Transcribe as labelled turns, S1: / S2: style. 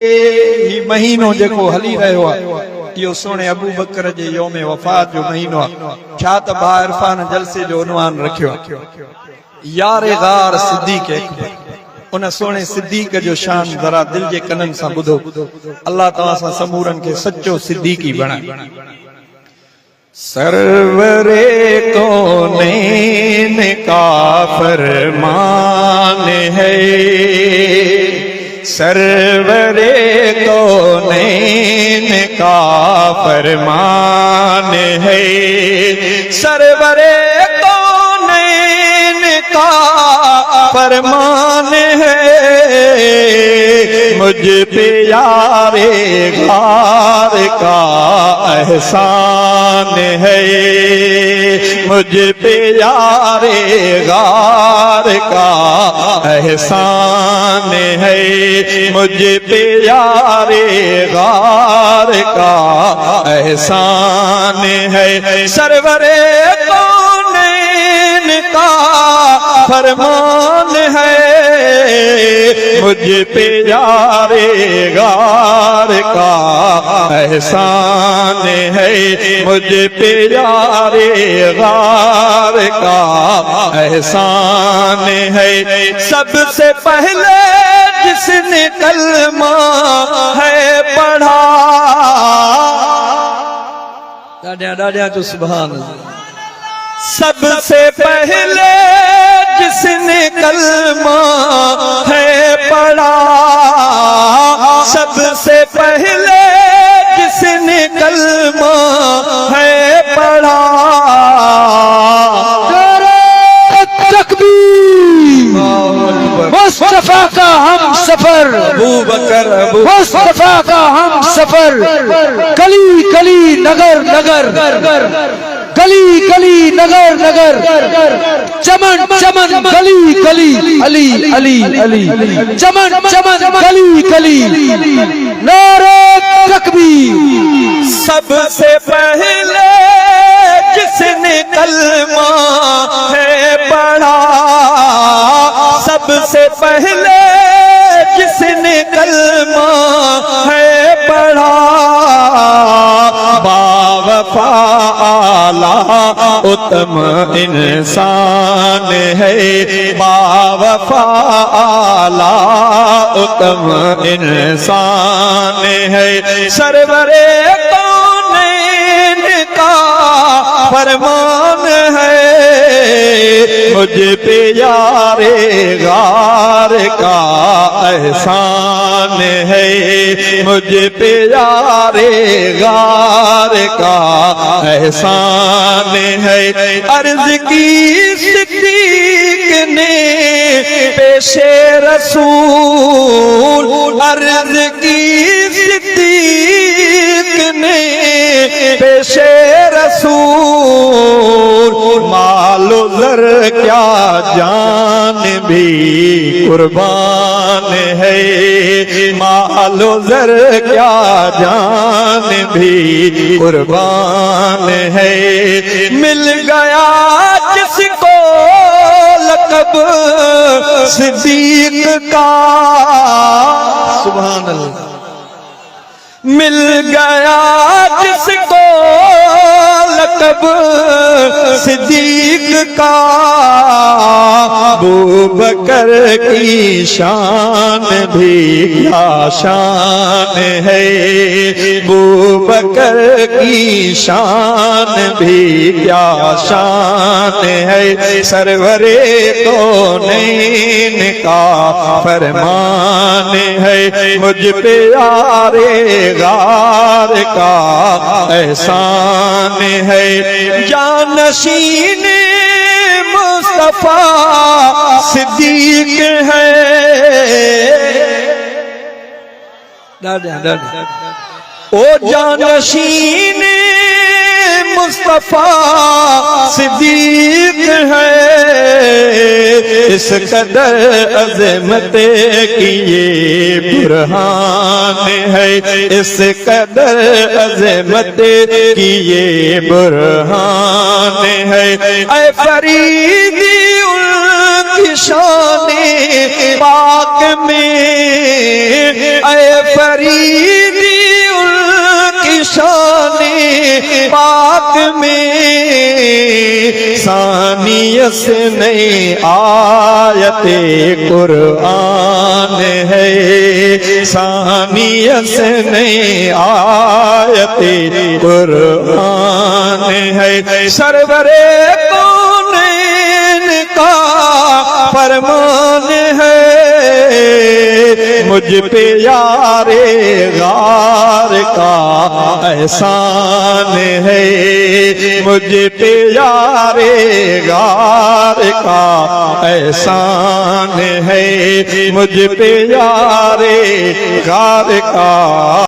S1: ही महीनो जेको हली रहियो आहे इहो सोने अबू बकर जे यौम वफ़ात जो महीनो आहे। छा त बा इरफान जलसे जो उनवान रखियो यारे गार सिद्दीक़ अकबर। उन सोने सिद्दीक़ जो शान जरा दिल जे कनन सां ॿुधो। अल्लाह तव्हां सां समूरन खे सच्चो सिद्दीक़ी बणाए। सरवरे कौनैन का फरमान है, सरवरे कौनैन का फरमान है, सरवरे कौनैन का फरमान है। मुझ पे यारे गार का एहसान है, मुझ पे यारे गार का एहसान है, मुझ पे यारे गार का एहसान है। सरवरे कौनैन का फरमान है, मुझ पे यारे गार का एहसान है, मुझ पे यारे गार का एहसान है। सबसे पहले जिसने कलमा है पढ़ा, दादा दादा तो सुभान अल्लाह। सबसे पहले जिसने कलमा है पढ़ा, सबसे पहले जिसने कलमा है पढ़ा, मुस्तफा का हम सफर, अबू बकर मुस्तफा का हम सफर, गली गली नगर नगर, गली गली नगर नगर, चमन चमन गली गली, अली अली अली, चमन चमन गली गली, नारे तकबीर। सबसे पहले जिसने कलमा है पढ़ा, सबसे पहले जिसने कलमा है पढ़ा, बावफा आला उत्तम इंसान है, बावफा आला उत्तम इंसान है। सरवरे कौनैन का फरमान है, मुझ पे यारे गार का एहसान है, मुझ पे यारे गार का एहसान है। अर्ज की सिद्दीक़ ने पेशे रसूल, अर्ज की सिद्दीक़ ने पेशे रसूल, मालो ज़र क्या जान भी कुर्बान है, मालो ज़र क्या जान भी कुर्बान है। मिल गया जिसको लक़ब सिद्दीक़ का, सुभान अल्लाह। मिल गया जिसको लक़ब सिद्दीक़ का, अबू बकर की शान भी क्या शान है, अबू बकर की शान भी क्या शान है। सरवरे कौनैन का फरमान है, मुझ पे यारे गार का एहसान है। जानशीन मुस्तफा सिद्दीक़ है, दादा दादा ओ जानशीन मुस्तफा सिद्दीक़ है। इस कदर अज़मत की ये बुरहान है, इस कदर अज़मत की ये बुरहान है। ऐ फरीदी उनकी की शाने पाक में, ऐ फरीदी उनकी शाने पाक में, सानियत से नई आयते कुरान है, सानियत से नई आयते कुरान है। सरवरे कौनैन का फरमान है, मुझ पे यारे गार का एहसान है, मुझ पे यारे गार का एहसान है, मुझ पे यारे गार का